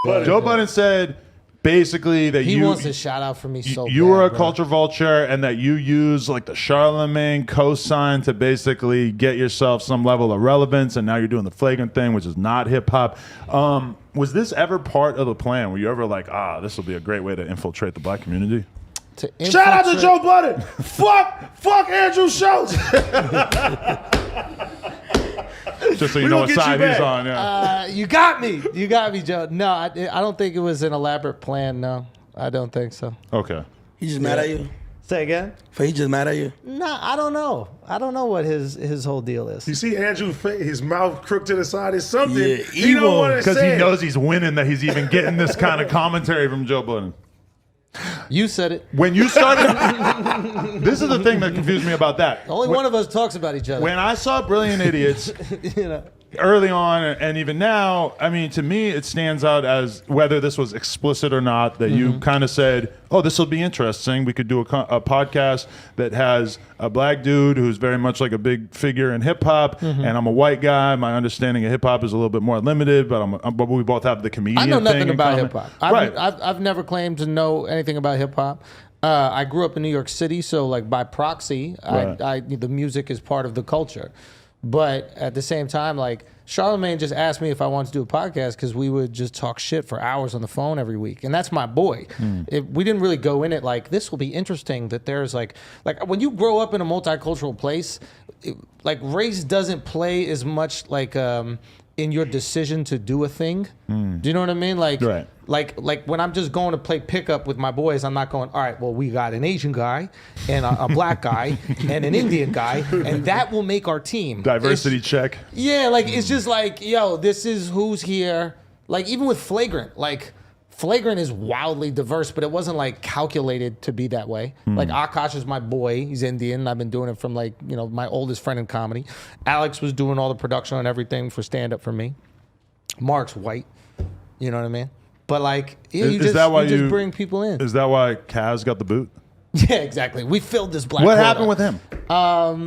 Joe Budden said basically that he wants a shout out from me so you bad, were a bro. culture vulture and that you use like the Charlemagne cosign to basically get yourself some level of relevance, and now you're doing the flagrant thing, which is not hip hop. Was this ever part of the plan? Were you ever like, this will be a great way to infiltrate the black community? Shout out to Joe Budden. fuck Andrew Schulz. Just so you know what side he's on. Yeah. You got me, Joe. No, I don't think it was an elaborate plan. No, I don't think so. Okay. He just mad at you? Say again? He just mad at you? No, I don't know. I don't know what his whole deal is. You see Andrew, his mouth crooked to the side is something. Yeah, he don't want to Because say he knows he's winning, that he's even getting this kind of commentary from Joe Budden. You said it. When you started, this is the thing that confused me about that. Only one of us talks about each other. When I saw Brilliant Idiots You know. early on, and even now, I mean, to me, it stands out as whether this was explicit or not, that you kind of said, oh, this will be interesting. We could do a podcast that has a black dude who's very much like a big figure in hip hop, and I'm a white guy. My understanding of hip hop is a little bit more limited, but we both have the comedian I know thing nothing in about common. hip hop. Right. I've never claimed to know anything about hip hop. I grew up in New York City, so like by proxy, Right. the music is part of the culture. But at the same time, like Charlemagne just asked me if I wanted to do a podcast because we would just talk shit for hours on the phone every week, and that's my boy. We didn't really go in it like this will be interesting. That there's like when you grow up in a multicultural place, like race doesn't play as much like in your decision to do a thing. Do you know what I mean? Like, Right. like when I'm just going to play pickup with my boys, I'm not going, all right, well, we got an Asian guy and a black guy and an Indian guy, and that will make our team. Diversity check. Yeah, like it's just like, yo, this is who's here. Like even with Flagrant, like Flagrant is wildly diverse, but it wasn't like calculated to be that way. Like Akash is my boy. He's Indian. I've been doing it from like, my oldest friend in comedy. Alex was doing all the production and everything for stand up for me. Mark's white. You know what I mean? But like, yeah, you just bring people in. Is that why Kaz got the boot? Yeah, exactly. We filled this black. What quota. happened with him?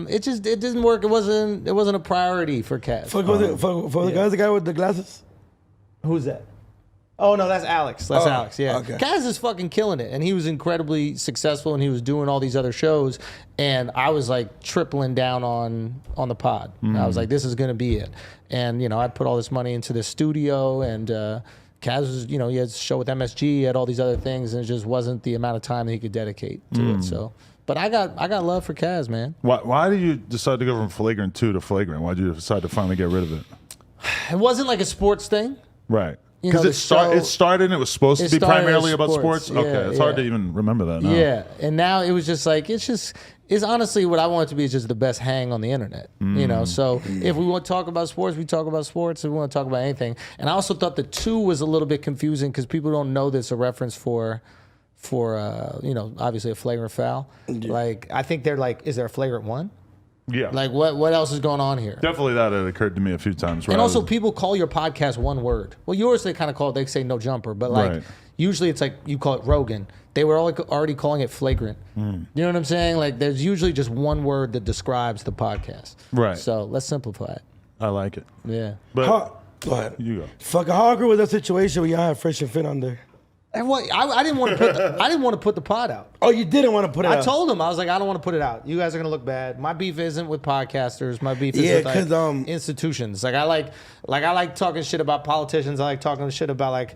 It didn't work. It wasn't a priority for Kaz. For the guy with the glasses? Who's that? Oh no, that's Alex. That's Alex. Yeah, okay. Kaz is fucking killing it, and he was incredibly successful, and he was doing all these other shows, and I was like tripling down on the pod. I was like, this is gonna be it, and I put all this money into this studio, and Kaz was, he had a show with MSG, he had all these other things, and it just wasn't the amount of time that he could dedicate to it. So, but I got love for Kaz, man. Why did you decide to go from Flagrant 2 to Flagrant? Why did you decide to finally get rid of it? It wasn't like a sports thing. Right. You know, Because it started and it was supposed to be primarily about sports. Yeah, Okay, it's hard to even remember that now. Yeah, and now it was just like it's honestly what I want it to be is just the best hang on the internet. So if we want to talk about sports, we talk about sports. If we want to talk about anything, and I also thought the 2 was a little bit confusing because people don't know there's a reference for obviously a flagrant foul. Yeah. Like I think they're like, is there a flagrant 1? Yeah. Like what else is going on here? Definitely that had occurred to me a few times. And also people call your podcast one word. Well, yours they kind of they say no jumper, but like Right. usually it's like you call it Rogan. They were already calling it flagrant. You know what I'm saying? Like there's usually just one word that describes the podcast. Right. So let's simplify it. I like it. Yeah. But Go ahead. you go. Fuck, how awkward was that situation when y'all had Fresh and Fit on there? And I didn't want to put the pod out. Oh, you didn't want to put it out? I told him, I was like, I don't want to put it out. You guys are gonna look bad. My beef isn't with podcasters. My beef is with like, institutions. Like I like talking shit about politicians. I like talking shit about like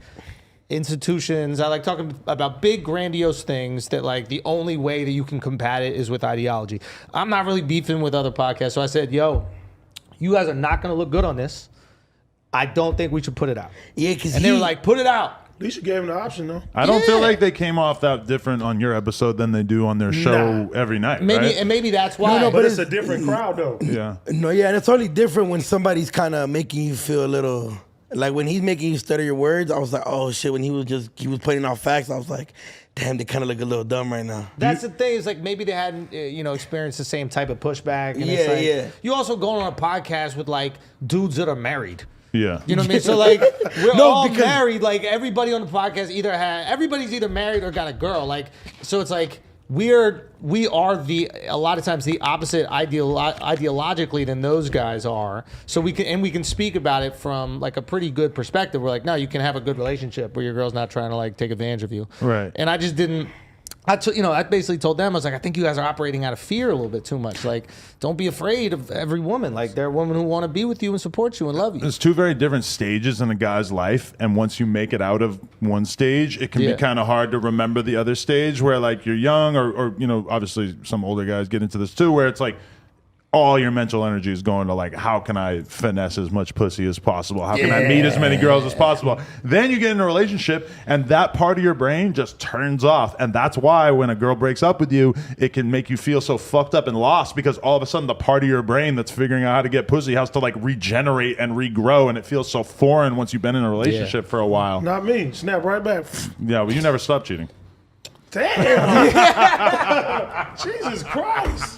institutions. I like talking about big grandiose things that like the only way that you can combat it is with ideology. I'm not really beefing with other podcasts. So I said, yo, you guys are not gonna look good on this. I don't think we should put it out. Yeah, because they were like, put it out. At least you gave him the option, though. I don't feel like they came off that different on your episode than they do on their show every night. Right? And maybe that's why. No, but it's a different crowd, though. Yeah. No, yeah, and it's only different when somebody's kind of making you feel a little... Like when he's making you stutter your words, I was like, oh shit, when he was putting out facts, I was like, damn, they kind of look a little dumb right now. That's the thing, is like maybe they hadn't, experienced the same type of pushback. And Yeah, yeah. You also going on a podcast with like dudes that are married. Yeah. You know what I mean? So like we're all married. Like everybody on the podcast everybody's either married or got a girl. Like, so it's like we are a lot of times the opposite ideologically than those guys are. So we can speak about it from like a pretty good perspective. We're like, no, you can have a good relationship where your girl's not trying to like take advantage of you. Right. And I just didn't. I basically told them, I was like, I think you guys are operating out of fear a little bit too much. Like, don't be afraid of every woman. Like, there are women who want to be with you and support you and love you. There's two very different stages in a guy's life, and once you make it out of one stage, it can be kind of hard to remember the other stage where, like, you're young or obviously some older guys get into this too, where it's like, all your mental energy is going to like, how can I finesse as much pussy as possible? How can I meet as many girls as possible? Then you get in a relationship and that part of your brain just turns off. And that's why when a girl breaks up with you, it can make you feel so fucked up and lost because all of a sudden the part of your brain that's figuring out how to get pussy has to like regenerate and regrow. And it feels so foreign once you've been in a relationship for a while. Not me. Snap right back. Yeah, well, you never stop cheating. Damn. Jesus Christ.